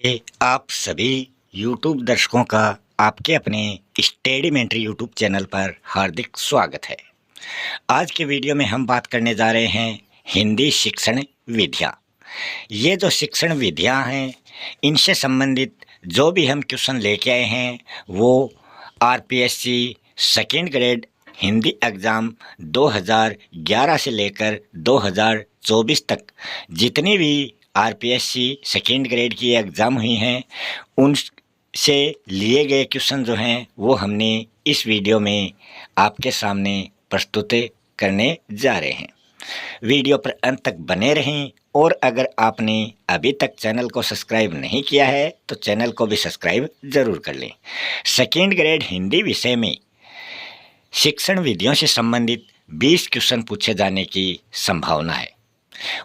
आप सभी YouTube दर्शकों का आपके अपने स्टडीमेंट्री यूट्यूब चैनल पर हार्दिक स्वागत है। आज के वीडियो में हम बात करने जा रहे हैं हिंदी शिक्षण विधियाँ। ये जो शिक्षण विधियाँ हैं, इनसे संबंधित जो भी हम क्वेश्चन लेके आए हैं वो RPSC second grade Hindi exam 2011 से लेकर 2024 तक जितनी भी आरपीएससी सेकेंड ग्रेड की एग्ज़ाम हुई हैं उनसे लिए गए क्वेश्चन जो हैं वो हमने इस वीडियो में आपके सामने प्रस्तुत करने जा रहे हैं। वीडियो पर अंत तक बने रहें और अगर आपने अभी तक चैनल को सब्सक्राइब नहीं किया है तो चैनल को भी सब्सक्राइब ज़रूर कर लें। सेकेंड ग्रेड हिंदी विषय में शिक्षण विधियों से संबंधित 20 क्वेश्चन पूछे जाने की संभावना है।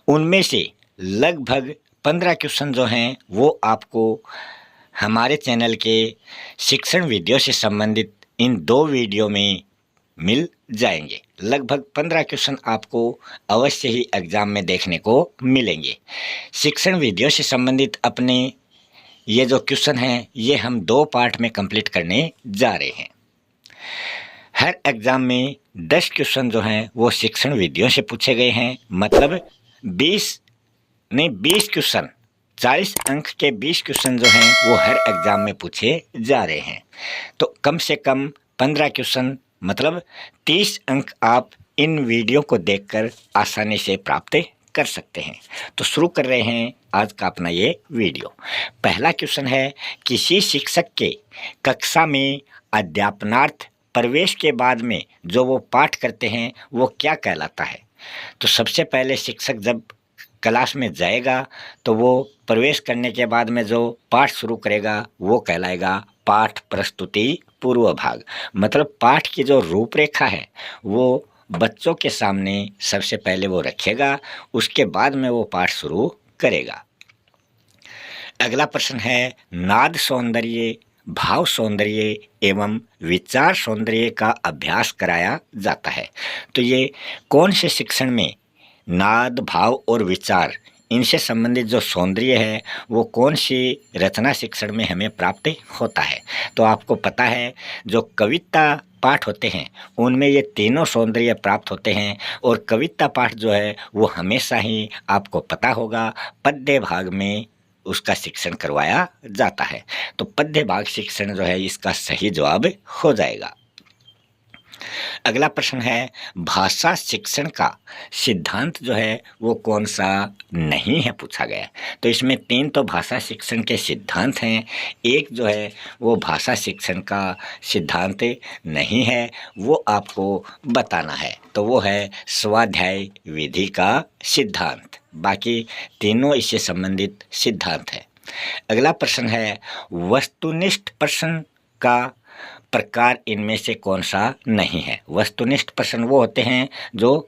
उनमें से लगभग 15 क्वेश्चन जो हैं वो आपको हमारे चैनल के शिक्षण विधियों से संबंधित इन दो वीडियो में मिल जाएंगे। लगभग 15 क्वेश्चन आपको अवश्य ही एग्ज़ाम में देखने को मिलेंगे। शिक्षण विधियों से संबंधित अपने ये जो क्वेश्चन हैं ये हम दो पार्ट में कंप्लीट करने जा रहे हैं। हर एग्ज़ाम में 10 क्वेश्चन जो हैं वो शिक्षण विधियों से पूछे गए हैं। मतलब 20 क्वेश्चन, 40 अंक के 20 क्वेश्चन जो हैं वो हर एग्ज़ाम में पूछे जा रहे हैं। तो कम से कम 15 क्वेश्चन मतलब 30 अंक आप इन वीडियो को देखकर आसानी से प्राप्त कर सकते हैं। तो शुरू कर रहे हैं आज का अपना ये वीडियो। पहला क्वेश्चन है, किसी शिक्षक के कक्षा में अध्यापनार्थ प्रवेश के बाद में जो वो पाठ करते हैं वो क्या कहलाता है? तो सबसे पहले शिक्षक जब क्लास में जाएगा तो वो प्रवेश करने के बाद में जो पाठ शुरू करेगा वो कहलाएगा पाठ प्रस्तुति पूर्व भाग। मतलब पाठ की जो रूपरेखा है वो बच्चों के सामने सबसे पहले वो रखेगा, उसके बाद में वो पाठ शुरू करेगा। अगला प्रश्न है, नाद सौंदर्य, भाव सौंदर्य एवं विचार सौंदर्य का अभ्यास कराया जाता है। तो ये कौन से शिक्षण में नाद, भाव और विचार इनसे संबंधित जो सौंदर्य है वो कौन सी रचना शिक्षण में हमें प्राप्त होता है? तो आपको पता है जो कविता पाठ होते हैं उनमें ये तीनों सौंदर्य प्राप्त होते हैं। और कविता पाठ जो है वो हमेशा ही आपको पता होगा पद्य भाग में उसका शिक्षण करवाया जाता है। तो पद्य भाग शिक्षण जो है इसका सही जवाब हो जाएगा। अगला प्रश्न है, भाषा शिक्षण का सिद्धांत जो है वो कौन सा नहीं है पूछा गया। तो इसमें 3 तो भाषा शिक्षण के सिद्धांत हैं, एक जो है वो भाषा शिक्षण का सिद्धांत नहीं है, वो आपको बताना है। तो वो है स्वाध्याय विधि का सिद्धांत। बाकी तीनों इससे संबंधित सिद्धांत है। अगला प्रश्न है, वस्तुनिष्ठ प्रश्न का प्रकार इनमें से कौन सा नहीं है? वस्तुनिष्ठ प्रश्न वो होते हैं जो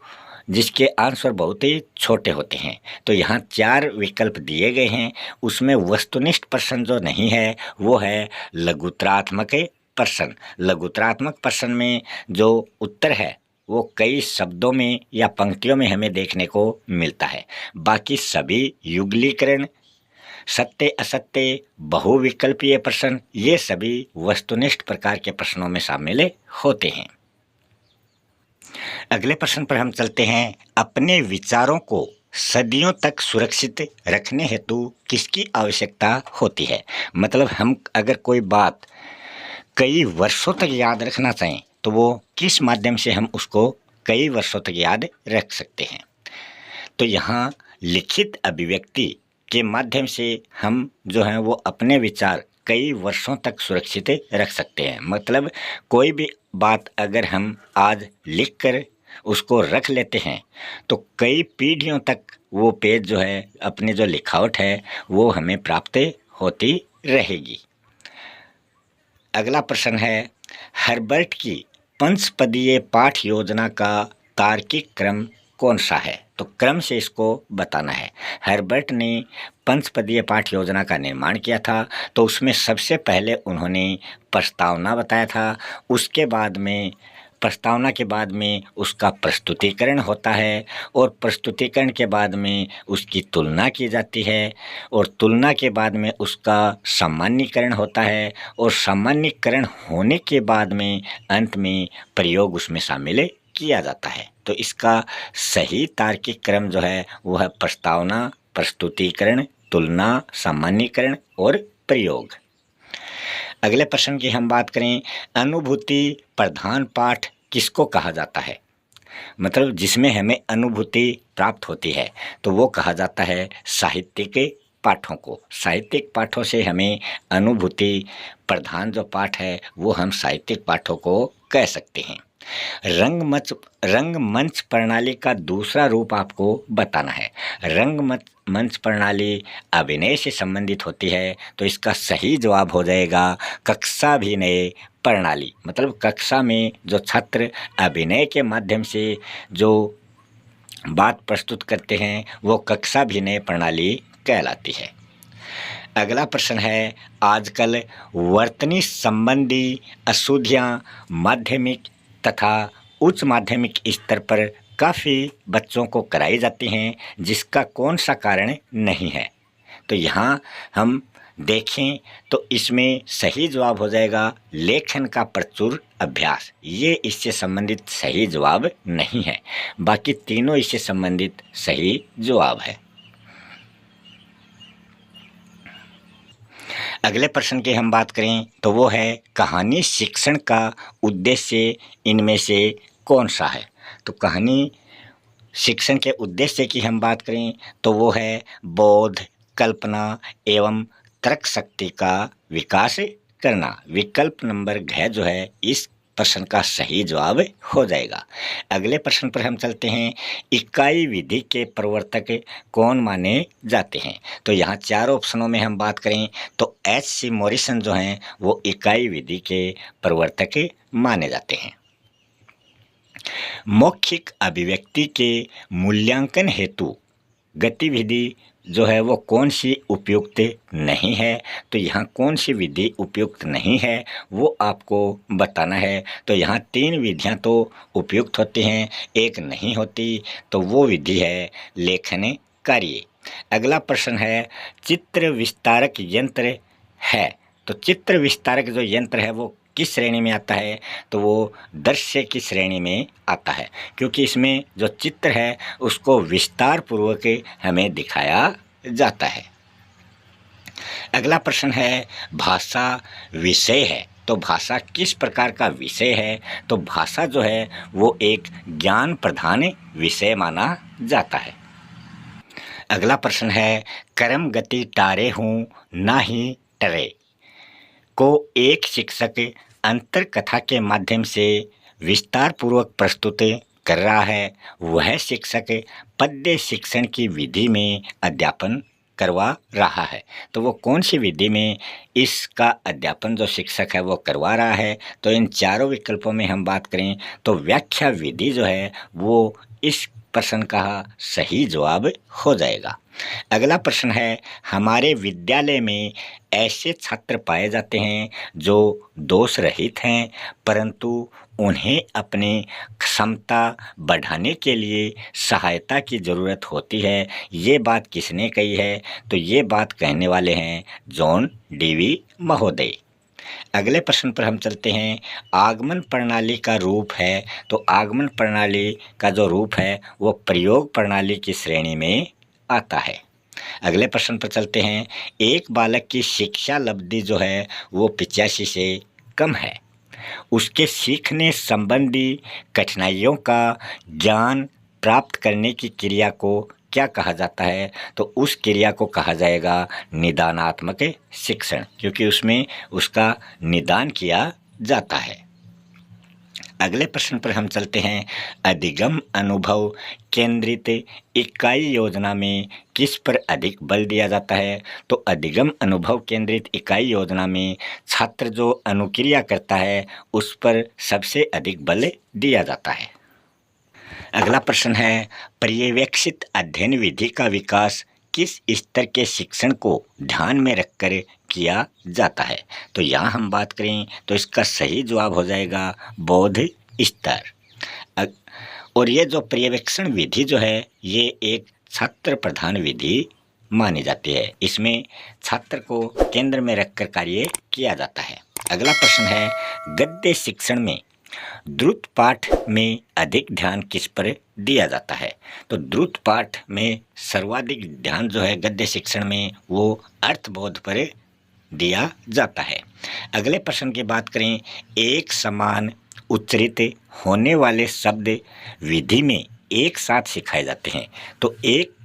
जिसके आंसर बहुत ही छोटे होते हैं। तो यहाँ 4 विकल्प दिए गए हैं, उसमें वस्तुनिष्ठ प्रश्न जो नहीं है वो है लघुत्तरात्मक प्रश्न। लघुत्तरात्मक प्रश्न में जो उत्तर है वो कई शब्दों में या पंक्तियों में हमें देखने को मिलता है। बाकी सभी युगलीकरण, सत्य असत्य, बहुविकल्पीय प्रश्न ये सभी वस्तुनिष्ठ प्रकार के प्रश्नों में शामिल होते हैं। अगले प्रश्न पर हम चलते हैं, अपने विचारों को सदियों तक सुरक्षित रखने हेतु किसकी आवश्यकता होती है? मतलब हम अगर कोई बात कई वर्षों तक याद रखना चाहें तो वो किस माध्यम से हम उसको कई वर्षों तक याद रख सकते हैं? तो यहाँ लिखित अभिव्यक्ति के माध्यम से हम जो हैं वो अपने विचार कई वर्षों तक सुरक्षित रख सकते हैं। मतलब कोई भी बात अगर हम आज लिख कर उसको रख लेते हैं तो कई पीढ़ियों तक वो पेज जो है अपनी जो लिखावट है वो हमें प्राप्त होती रहेगी। अगला प्रश्न है, हर्बर्ट की पंचपदीय पाठ योजना का तार्किक क्रम कौन सा है? तो क्रम से इसको बताना है। हर्बर्ट ने पंचपदीय पाठ योजना का निर्माण किया था, तो उसमें सबसे पहले उन्होंने प्रस्तावना बताया था, उसके बाद में प्रस्तावना के बाद में उसका प्रस्तुतिकरण होता है और प्रस्तुतिकरण के बाद में उसकी तुलना की जाती है और तुलना के बाद में उसका सामान्यीकरण होता है और सामान्यीकरण होने के बाद में अंत में प्रयोग उसमें शामिल किया जाता है। तो इसका सही तार्किक क्रम जो है वह प्रस्तावना, प्रस्तुतिकरण, तुलना, सामान्यीकरण और प्रयोग। अगले प्रश्न की हम बात करें, अनुभूति प्रधान पाठ किसको कहा जाता है? मतलब जिसमें हमें अनुभूति प्राप्त होती है तो वो कहा जाता है साहित्यिक पाठों को। साहित्यिक पाठों से हमें अनुभूति प्रधान जो पाठ है वो हम साहित्यिक पाठों को कह सकते हैं। रंगमंच प्रणाली का दूसरा रूप आपको बताना है। रंगमंच प्रणाली अभिनय से संबंधित होती है तो इसका सही जवाब हो जाएगा कक्षाभिनय प्रणाली। मतलब कक्षा में जो छात्र अभिनय के माध्यम से जो बात प्रस्तुत करते हैं वो कक्षाभिनय प्रणाली कहलाती है। अगला प्रश्न है, आजकल वर्तनी संबंधी अशुद्धियाँ माध्यमिक तथा उच्च माध्यमिक स्तर पर काफ़ी बच्चों को कराई जाती हैं, जिसका कौन सा कारण नहीं है? तो यहाँ हम देखें तो इसमें सही जवाब हो जाएगा लेखन का प्रचुर अभ्यास। ये इससे संबंधित सही जवाब नहीं है, बाकी तीनों इससे संबंधित सही जवाब है। अगले प्रश्न की हम बात करें तो वो है, कहानी शिक्षण का उद्देश्य इनमें से कौन सा है? तो कहानी शिक्षण के उद्देश्य की हम बात करें तो वो है बोध, कल्पना एवं तर्क शक्ति का विकास करना। विकल्प नंबर घ जो है इस प्रश्न का सही जवाब हो जाएगा। अगले प्रश्न पर हम चलते हैं, इकाई विधि के प्रवर्तक कौन माने जाते हैं? तो यहाँ चार ऑप्शनों में हम बात करें तो H.C. मॉरिसन जो हैं वो इकाई विधि के प्रवर्तक माने जाते हैं। मौखिक अभिव्यक्ति के मूल्यांकन हेतु गतिविधि जो है वो कौन सी उपयुक्त नहीं है? तो यहाँ कौन सी विधि उपयुक्त नहीं है वो आपको बताना है। तो यहाँ तीन विधियाँ तो उपयुक्त होती हैं, एक नहीं होती, तो वो विधि है लेखन कार्य। अगला प्रश्न है, चित्र विस्तारक यंत्र है। तो चित्र विस्तारक जो यंत्र है वो किस श्रेणी में आता है? तो वो दृश्य की श्रेणी में आता है, क्योंकि इसमें जो चित्र है उसको विस्तार पूर्वक हमें दिखाया जाता है। अगला प्रश्न है, भाषा विषय है। तो भाषा किस प्रकार का विषय है? तो भाषा जो है वो एक ज्ञान प्रधान विषय माना जाता है। अगला प्रश्न है, कर्म गति टारे हूँ ना ही टरे को एक शिक्षक अंतर कथा के माध्यम से विस्तार पूर्वक प्रस्तुत कर रहा है, वह शिक्षक पद्य शिक्षण की विधि में अध्यापन करवा रहा है। तो वो कौन सी विधि में इसका अध्यापन जो शिक्षक है वो करवा रहा है? तो इन चारों विकल्पों में हम बात करें तो व्याख्या विधि जो है वो इस प्रश्न का सही जवाब हो जाएगा। अगला प्रश्न है, हमारे विद्यालय में ऐसे छात्र पाए जाते हैं जो दोष रहित हैं, परंतु उन्हें अपनी क्षमता बढ़ाने के लिए सहायता की ज़रूरत होती है। ये बात किसने कही है? तो ये बात कहने वाले हैं जॉन डीवी महोदय। अगले प्रश्न पर हम चलते हैं, आगमन प्रणाली का रूप है। तो आगमन प्रणाली का जो रूप है वो प्रयोग प्रणाली की श्रेणी में आता है। अगले प्रश्न पर चलते हैं, एक बालक की शिक्षा लब्धि जो है वो 85 से कम है, उसके सीखने संबंधी कठिनाइयों का ज्ञान प्राप्त करने की क्रिया को क्या कहा जाता है? तो उस क्रिया को कहा जाएगा निदानात्मक शिक्षण, क्योंकि उसमें उसका निदान किया जाता है। अगले प्रश्न पर हम चलते हैं, अधिगम अनुभव केंद्रित इकाई योजना में किस पर अधिक बल दिया जाता है? तो अधिगम अनुभव केंद्रित इकाई योजना में छात्र जो अनुक्रिया करता है उस पर सबसे अधिक बल दिया जाता है। अगला प्रश्न है, पर्यवेक्षित अध्ययन विधि का विकास किस स्तर के शिक्षण को ध्यान में रखकर किया जाता है? तो यहाँ हम बात करें तो इसका सही जवाब हो जाएगा बोध स्तर। अग- और ये जो पर्यवेक्षण विधि जो है ये एक छात्र प्रधान विधि मानी जाती है। इसमें छात्र को केंद्र में रखकर कार्य किया जाता है। अगला प्रश्न है, गद्य शिक्षण में द्रुत पाठ में अधिक ध्यान किस पर दिया जाता है? तो द्रुत पाठ में सर्वाधिक ध्यान जो है गद्य शिक्षण में वो अर्थबोध पर दिया जाता है। अगले प्रश्न की बात करें, एक समान उच्चरित होने वाले शब्द विधि में एक साथ सिखाए जाते हैं। तो एक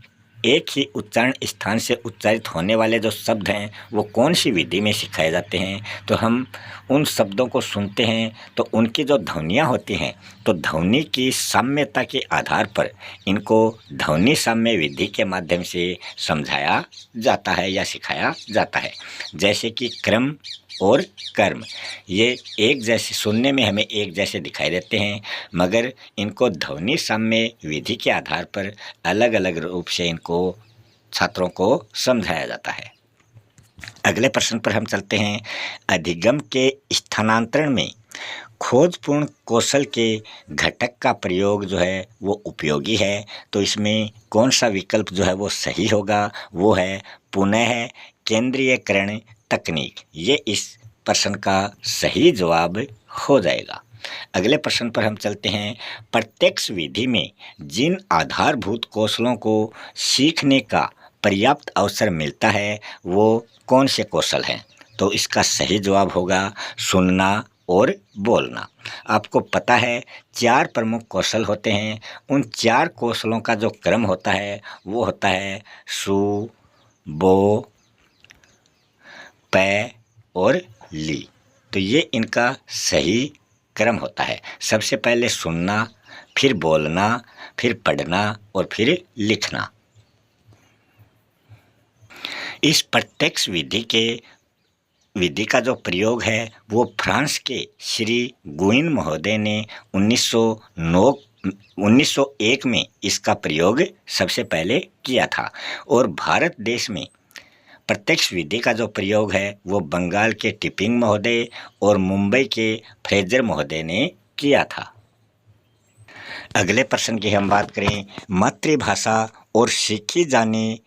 ही उच्चारण स्थान से उच्चारित होने वाले जो शब्द हैं वो कौन सी विधि में सिखाए जाते हैं? तो हम उन शब्दों को सुनते हैं तो उनकी जो ध्वनियाँ होती हैं तो ध्वनि की साम्यता के आधार पर इनको ध्वनि साम्य विधि के माध्यम से समझाया जाता है या सिखाया जाता है। जैसे कि क्रम और कर्म, ये एक जैसे सुनने में हमें एक जैसे दिखाई देते हैं मगर इनको ध्वनि साम्य विधि के आधार पर अलग अलग रूप से इनको छात्रों को समझाया जाता है। अगले प्रश्न पर हम चलते हैं, अधिगम के स्थानांतरण में खोजपूर्ण कौशल के घटक का प्रयोग जो है वो उपयोगी है। तो इसमें कौन सा विकल्प जो है वो सही होगा? वो है पुनः केंद्रीयकरण तकनीक। ये इस प्रश्न का सही जवाब हो जाएगा। अगले प्रश्न पर हम चलते हैं, प्रत्यक्ष विधि में जिन आधारभूत कौशलों को सीखने का पर्याप्त अवसर मिलता है वो कौन से कौशल हैं? तो इसका सही जवाब होगा सुनना और बोलना। आपको पता है 4 प्रमुख कौशल होते हैं। उन 4 कौशलों का जो क्रम होता है वो होता है सु, बो, पै और ली। तो ये इनका सही क्रम होता है। सबसे पहले सुनना, फिर बोलना, फिर पढ़ना और फिर लिखना। इस प्रत्यक्ष विधि का जो प्रयोग है वो फ्रांस के श्री गुइन महोदय ने 1901 में इसका प्रयोग सबसे पहले किया था। और भारत देश में प्रत्यक्ष विधि का जो प्रयोग है वो बंगाल के टिपिंग महोदय और मुंबई के फ्रेजर महोदय ने किया था। अगले प्रश्न की हम बात करें, मातृभाषा और सीखी जाने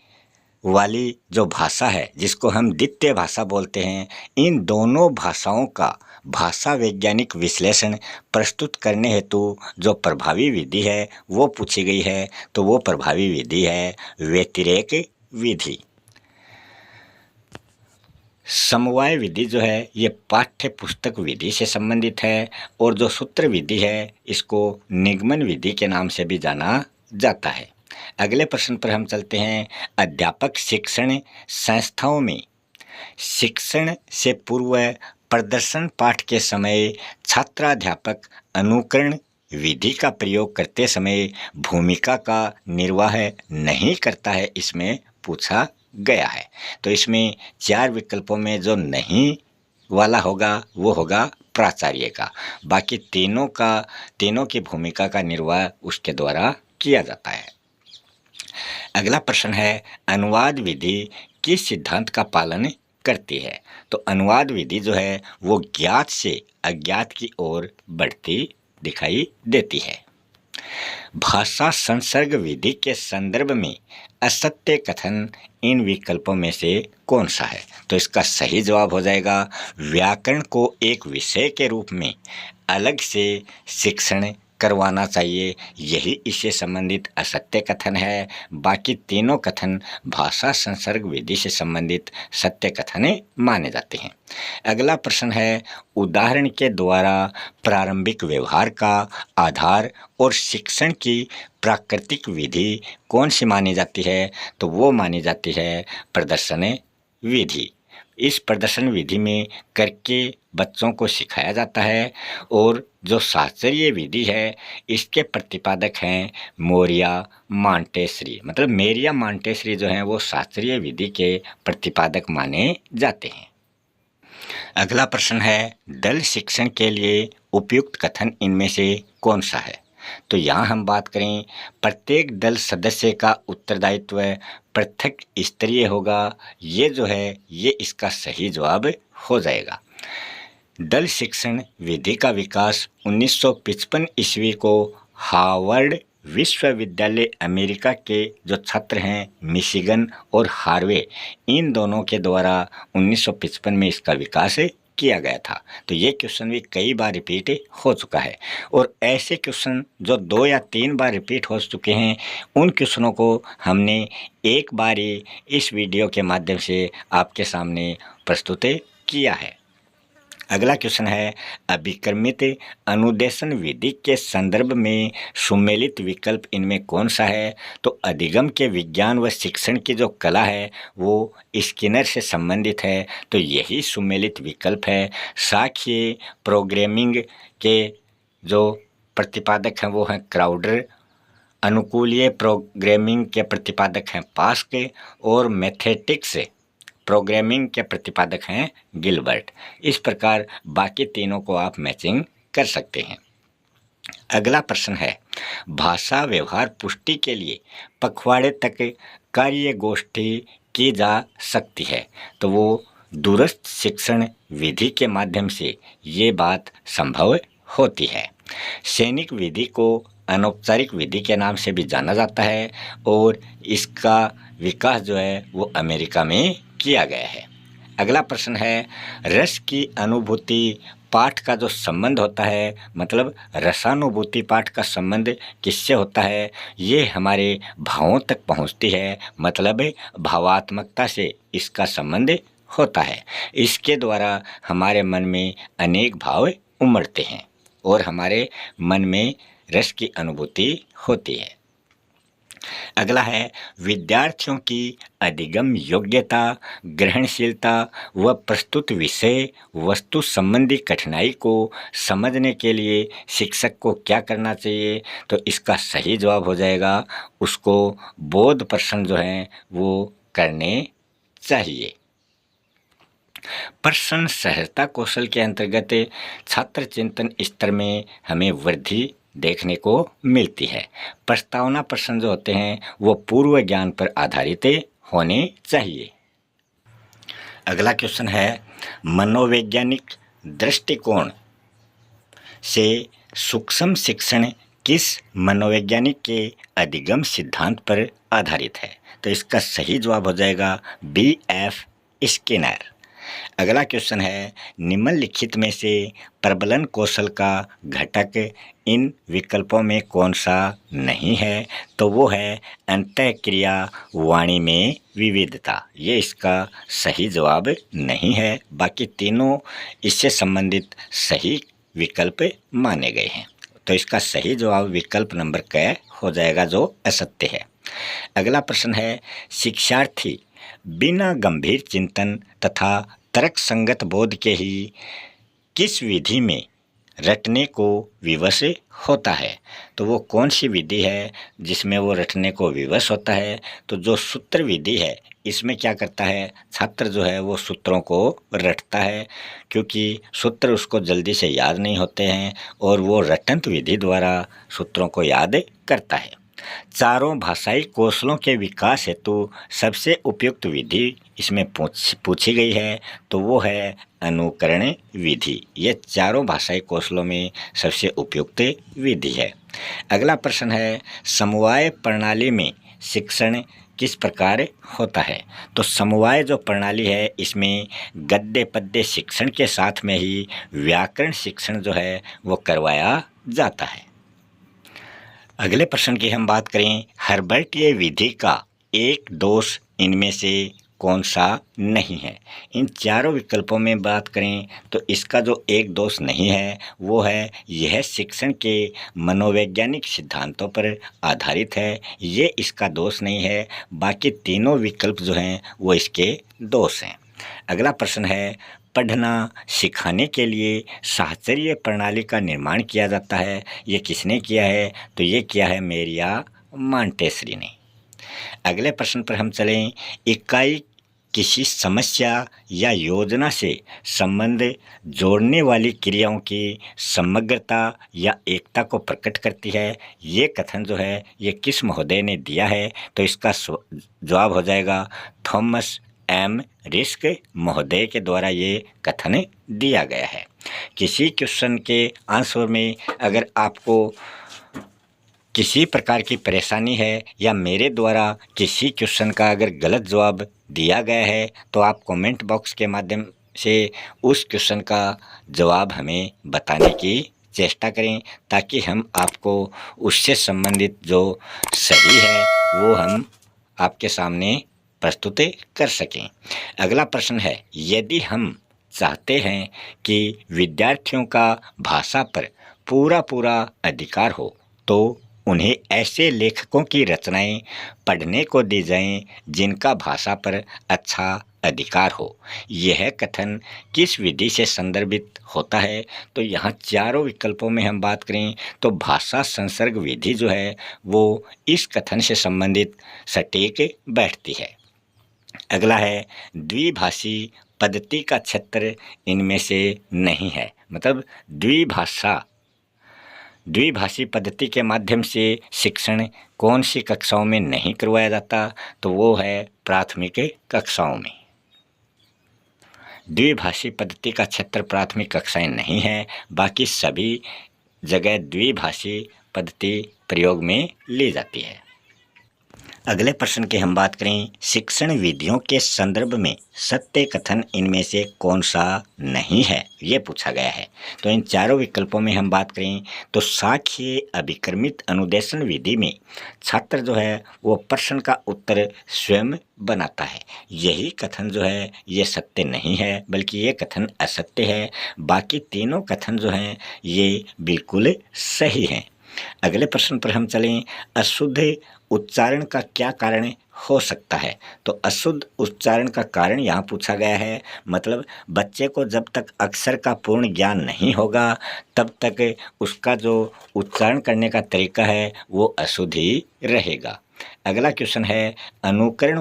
वाली जो भाषा है जिसको हम द्वितीय भाषा बोलते हैं, इन दोनों भाषाओं का भाषा वैज्ञानिक विश्लेषण प्रस्तुत करने हेतु जो प्रभावी विधि है वो पूछी गई है। तो वो प्रभावी विधि है व्यतिरेक विधि। समवाय विधि जो है ये पाठ्य पुस्तक विधि से संबंधित है और जो सूत्र विधि है इसको निगमन विधि के नाम से भी जाना जाता है। अगले प्रश्न पर हम चलते हैं, अध्यापक शिक्षण संस्थाओं में शिक्षण से पूर्व प्रदर्शन पाठ के समय छात्राध्यापक अनुकरण विधि का प्रयोग करते समय भूमिका का निर्वाह नहीं करता है, इसमें पूछा गया है। तो इसमें 4 विकल्पों में जो नहीं वाला होगा वो होगा प्राचार्य का। बाकी तीनों की भूमिका का निर्वाह उसके द्वारा किया जाता है। अगला प्रश्न है, अनुवाद विधि किस सिद्धांत का पालन करती है? तो अनुवाद विधि जो है वो ज्ञात से अज्ञात की ओर बढ़ती दिखाई देती है। भाषा संसर्ग विधि के संदर्भ में असत्य कथन इन विकल्पों में से कौन सा है? तो इसका सही जवाब हो जाएगा व्याकरण को एक विषय के रूप में अलग से शिक्षण करवाना चाहिए, यही इससे संबंधित असत्य कथन है। बाकी तीनों कथन भाषा संसर्ग विधि से संबंधित सत्य कथन माने जाते हैं। अगला प्रश्न है, उदाहरण के द्वारा प्रारंभिक व्यवहार का आधार और शिक्षण की प्राकृतिक विधि कौन सी मानी जाती है? तो वो मानी जाती है प्रदर्शन विधि। इस प्रदर्शन विधि में करके बच्चों को सिखाया जाता है और जो शास्त्रीय विधि है इसके प्रतिपादक हैं मोरिया मांटेसरी। मतलब मेरिया मांटेसरी जो हैं वो शास्त्रीय विधि के प्रतिपादक माने जाते हैं। अगला प्रश्न है, दल शिक्षण के लिए उपयुक्त कथन इनमें से कौन सा है? तो यहाँ हम बात करें प्रत्येक दल सदस्य का उत्तरदायित्व पृथक स्तरीय होगा। ये जो है ये इसका सही जवाब हो जाएगा। दल शिक्षण विधि का विकास 1955 ईस्वी को हार्वर्ड विश्वविद्यालय अमेरिका के जो छात्र हैं मिशिगन और हार्वे, इन दोनों के द्वारा 1955 में इसका विकास किया गया था। तो ये क्वेश्चन भी कई बार रिपीट हो चुका है, और ऐसे क्वेश्चन जो 2 या 3 बार रिपीट हो चुके हैं उन क्वेश्चनों को हमने एक बार ही इस वीडियो के माध्यम से आपके सामने प्रस्तुत किया है। अगला क्वेश्चन है, अभिक्रमित अनुदेशन विधि के संदर्भ में सुमेलित विकल्प इनमें कौन सा है? तो अधिगम के विज्ञान व शिक्षण की जो कला है वो स्किनर से संबंधित है, तो यही सुमेलित विकल्प है। सांख्यिकीय प्रोग्रामिंग के जो प्रतिपादक हैं वो हैं क्राउडर, अनुकूलीय प्रोग्रामिंग के प्रतिपादक हैं पास्क, और मैथमेटिक्स प्रोग्रामिंग के प्रतिपादक हैं गिलबर्ट। इस प्रकार बाकी तीनों को आप मैचिंग कर सकते हैं। अगला प्रश्न है, भाषा व्यवहार पुष्टि के लिए पखवाड़े तक कार्य गोष्ठी की जा सकती है, तो वो दूरस्थ शिक्षण विधि के माध्यम से ये बात संभव होती है। सैनिक विधि को अनौपचारिक विधि के नाम से भी जाना जाता है, और इसका विकास जो है वो अमेरिका में किया गया है। अगला प्रश्न है, रस की अनुभूति पाठ का जो संबंध होता है, मतलब रसानुभूति पाठ का संबंध किससे होता है? ये हमारे भावों तक पहुंचती है, मतलब भावात्मकता से इसका संबंध होता है। इसके द्वारा हमारे मन में अनेक भाव उमड़ते हैं और हमारे मन में रस की अनुभूति होती है। अगला है, विद्यार्थियों की अधिगम योग्यता, ग्रहणशीलता व प्रस्तुत विषय वस्तु संबंधी कठिनाई को समझने के लिए शिक्षक को क्या करना चाहिए? तो इसका सही जवाब हो जाएगा, उसको बोध प्रश्न जो हैं वो करने चाहिए। प्रश्न सहजता कौशल के अंतर्गत छात्र चिंतन स्तर में हमें वृद्धि देखने को मिलती है। प्रस्तावना प्रश्न जो होते हैं वो पूर्व ज्ञान पर आधारित होने चाहिए। अगला क्वेश्चन है, मनोवैज्ञानिक दृष्टिकोण से सूक्ष्म शिक्षण किस मनोवैज्ञानिक के अधिगम सिद्धांत पर आधारित है? तो इसका सही जवाब हो जाएगा B.F. स्किनर। अगला क्वेश्चन है, निम्नलिखित में से प्रबलन कौशल का घटक इन विकल्पों में कौन सा नहीं है? तो वो है अंतःक्रिया वाणी में विविधता। ये इसका सही जवाब नहीं है, बाकी तीनों इससे संबंधित सही विकल्प माने गए हैं। तो इसका सही जवाब विकल्प नंबर क हो जाएगा, जो असत्य है। अगला प्रश्न है, शिक्षार्थी बिना गंभीर चिंतन तथा तर्क संगत बोध के ही किस विधि में रटने को विवश होता है? तो वो कौन सी विधि है जिसमें वो रटने को विवश होता है? तो जो सूत्र विधि है इसमें क्या करता है, छात्र जो है वो सूत्रों को रटता है, क्योंकि सूत्र उसको जल्दी से याद नहीं होते हैं और वो रटंत विधि द्वारा सूत्रों को याद करता है। चारों भाषाई कौशलों के विकास हेतु सबसे उपयुक्त विधि इसमें पूछी गई है, तो वो है अनुकरण विधि। ये चारों भाषाई कौशलों में सबसे उपयुक्त विधि है। अगला प्रश्न है, समवाय प्रणाली में शिक्षण किस प्रकार होता है? तो समवाय जो प्रणाली है इसमें गद्य पद्य शिक्षण के साथ में ही व्याकरण शिक्षण जो है वो करवाया जाता है। अगले प्रश्न की हम बात करें, हर्बर्टीय विधि का एक दोष इनमें से कौन सा नहीं है? इन चारों विकल्पों में बात करें तो इसका जो एक दोष नहीं है वो है यह शिक्षण के मनोवैज्ञानिक सिद्धांतों पर आधारित है। ये इसका दोष नहीं है, बाकी तीनों विकल्प जो हैं वो इसके दोष हैं। अगला प्रश्न है, पढ़ना सिखाने के लिए साहचर्य प्रणाली का निर्माण किया जाता है, ये किसने किया है? तो ये किया है मेरिया मॉन्टेसरी ने। अगले प्रश्न पर हम चलें, इकाई किसी समस्या या योजना से संबंध जोड़ने वाली क्रियाओं की समग्रता या एकता को प्रकट करती है। ये कथन जो है ये किस महोदय ने दिया है? तो इसका जवाब हो जाएगा थॉमस एम रिस्क महोदय के द्वारा ये कथन दिया गया है। किसी क्वेश्चन के आंसर में अगर आपको किसी प्रकार की परेशानी है या मेरे द्वारा किसी क्वेश्चन का अगर गलत जवाब दिया गया है तो आप कमेंट बॉक्स के माध्यम से उस क्वेश्चन का जवाब हमें बताने की चेष्टा करें, ताकि हम आपको उससे संबंधित जो सही है वो हम आपके सामने प्रस्तुत कर सकें। अगला प्रश्न है, यदि हम चाहते हैं कि विद्यार्थियों का भाषा पर पूरा अधिकार हो तो उन्हें ऐसे लेखकों की रचनाएं पढ़ने को दी जाएं जिनका भाषा पर अच्छा अधिकार हो। यह कथन किस विधि से संदर्भित होता है? तो यहाँ चारों विकल्पों में हम बात करें तो भाषा संसर्ग विधि जो है वो इस कथन से संबंधित सटीक बैठती है। अगला है, द्विभाषी पद्धति का क्षेत्र इनमें से नहीं है। मतलब द्विभाषी पद्धति के माध्यम से शिक्षण कौन सी कक्षाओं में नहीं करवाया जाता? तो वो है प्राथमिक कक्षाओं में। द्विभाषी पद्धति का क्षेत्र प्राथमिक कक्षाएं नहीं है, बाकी सभी जगह द्विभाषी पद्धति प्रयोग में ली जाती है। अगले प्रश्न की हम बात करें, शिक्षण विधियों के संदर्भ में सत्य कथन इनमें से कौन सा नहीं है, ये पूछा गया है। तो इन चारों विकल्पों में हम बात करें तो साक्ष्य अभिक्रमित अनुदेशन विधि में छात्र जो है वो प्रश्न का उत्तर स्वयं बनाता है। यही कथन जो है ये सत्य नहीं है, बल्कि ये कथन असत्य है। बाकी तीनों कथन जो हैं ये बिल्कुल सही हैं। अगले प्रश्न पर हम चलें, अशुद्ध उच्चारण का क्या कारण हो सकता है? तो अशुद्ध उच्चारण का कारण यहाँ पूछा गया है। मतलब बच्चे को जब तक अक्षर का पूर्ण ज्ञान नहीं होगा तब तक उसका जो उच्चारण करने का तरीका है वो अशुद्ध ही रहेगा। अगला क्वेश्चन है, अनुकरण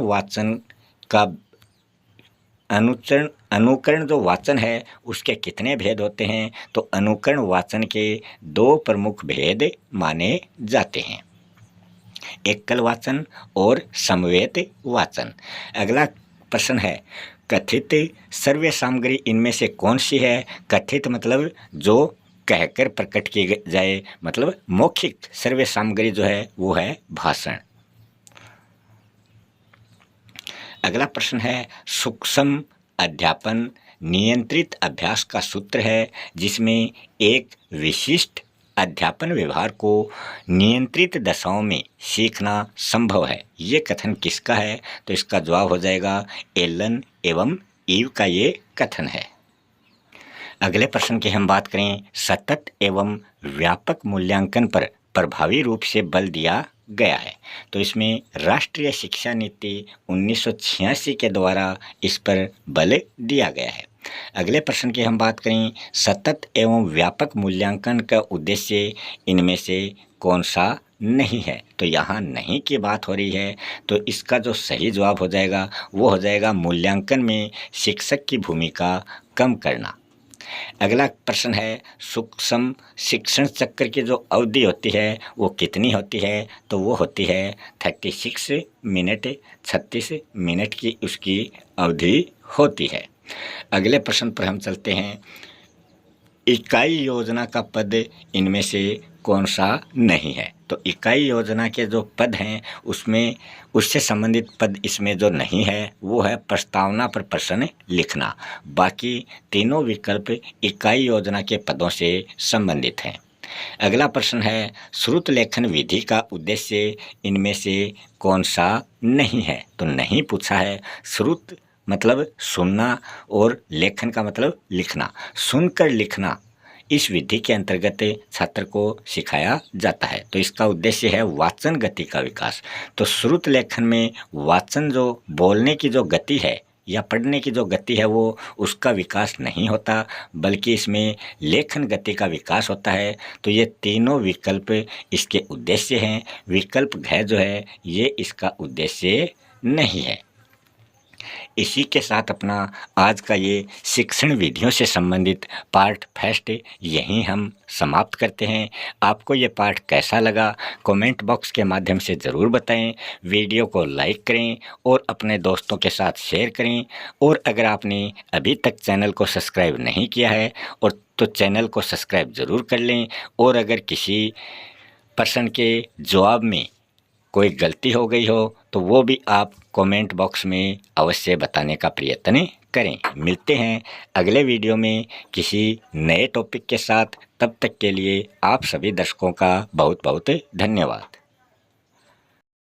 जो वाचन है उसके कितने भेद होते हैं? तो अनुकरण वाचन के दो प्रमुख भेद माने जाते हैं, एकल वाचन और समवेत वाचन। अगला प्रश्न है, कथित श्रव्य सामग्री इनमें से कौन सी है? कथित मतलब जो कहकर प्रकट की जाए, मतलब मौखिक श्रव्य सामग्री जो है वो है भाषण। अगला प्रश्न है, सूक्ष्म अध्यापन नियंत्रित अभ्यास का सूत्र है जिसमें एक विशिष्ट अध्यापन व्यवहार को नियंत्रित दशाओं में सीखना संभव है। ये कथन किसका है? तो इसका जवाब हो जाएगा एलन एवं ईव का ये कथन है। अगले प्रश्न की हम बात करें, सतत एवं व्यापक मूल्यांकन पर प्रभावी रूप से बल दिया गया है। तो इसमें राष्ट्रीय शिक्षा नीति 1986 के द्वारा इस पर बल दिया गया है। अगले प्रश्न की हम बात करें, सतत एवं व्यापक मूल्यांकन का उद्देश्य इनमें से कौन सा नहीं है? तो यहाँ नहीं की बात हो रही है, तो इसका जो सही जवाब हो जाएगा वो हो जाएगा मूल्यांकन में शिक्षक की भूमिका कम करना। अगला प्रश्न है, सूक्ष्म शिक्षण चक्र की जो अवधि होती है वो कितनी होती है? तो वो होती है 36 मिनट, 36 मिनट की उसकी अवधि होती है। अगले प्रश्न पर हम चलते हैं, इकाई योजना का पद इनमें से कौन सा नहीं है? तो इकाई योजना के जो पद हैं उसमें उससे संबंधित पद इसमें जो नहीं है वो है प्रस्तावना पर प्रश्न लिखना। बाकी तीनों विकल्प इकाई योजना के पदों से संबंधित हैं। अगला प्रश्न है, श्रुत लेखन विधि का उद्देश्य इनमें से कौन सा नहीं है? तो नहीं पूछा है। श्रुत मतलब सुनना और लेखन का मतलब लिखना। सुनकर लिखना इस विधि के अंतर्गत छात्र को सिखाया जाता है। तो इसका उद्देश्य है वाचन गति का विकास। तो श्रुत लेखन में वाचन जो बोलने की जो गति है या पढ़ने की जो गति है वो उसका विकास नहीं होता, बल्कि इसमें लेखन गति का विकास होता है। तो ये तीनों विकल्प इसके उद्देश्य हैं। विकल्प घ जो है ये इसका उद्देश्य नहीं है। इसी के साथ अपना आज का ये शिक्षण विधियों से संबंधित पार्ट फर्स्ट यहीं हम समाप्त करते हैं। आपको ये पार्ट कैसा लगा कमेंट बॉक्स के माध्यम से ज़रूर बताएं। वीडियो को लाइक करें और अपने दोस्तों के साथ शेयर करें। और अगर आपने अभी तक चैनल को सब्सक्राइब नहीं किया है और तो चैनल को सब्सक्राइब ज़रूर कर लें। और अगर किसी प्रश्न के जवाब में कोई गलती हो गई हो तो वो भी आप कमेंट बॉक्स में अवश्य बताने का प्रयत्न करें। मिलते हैं अगले वीडियो में किसी नए टॉपिक के साथ। तब तक के लिए आप सभी दर्शकों का बहुत बहुत धन्यवाद।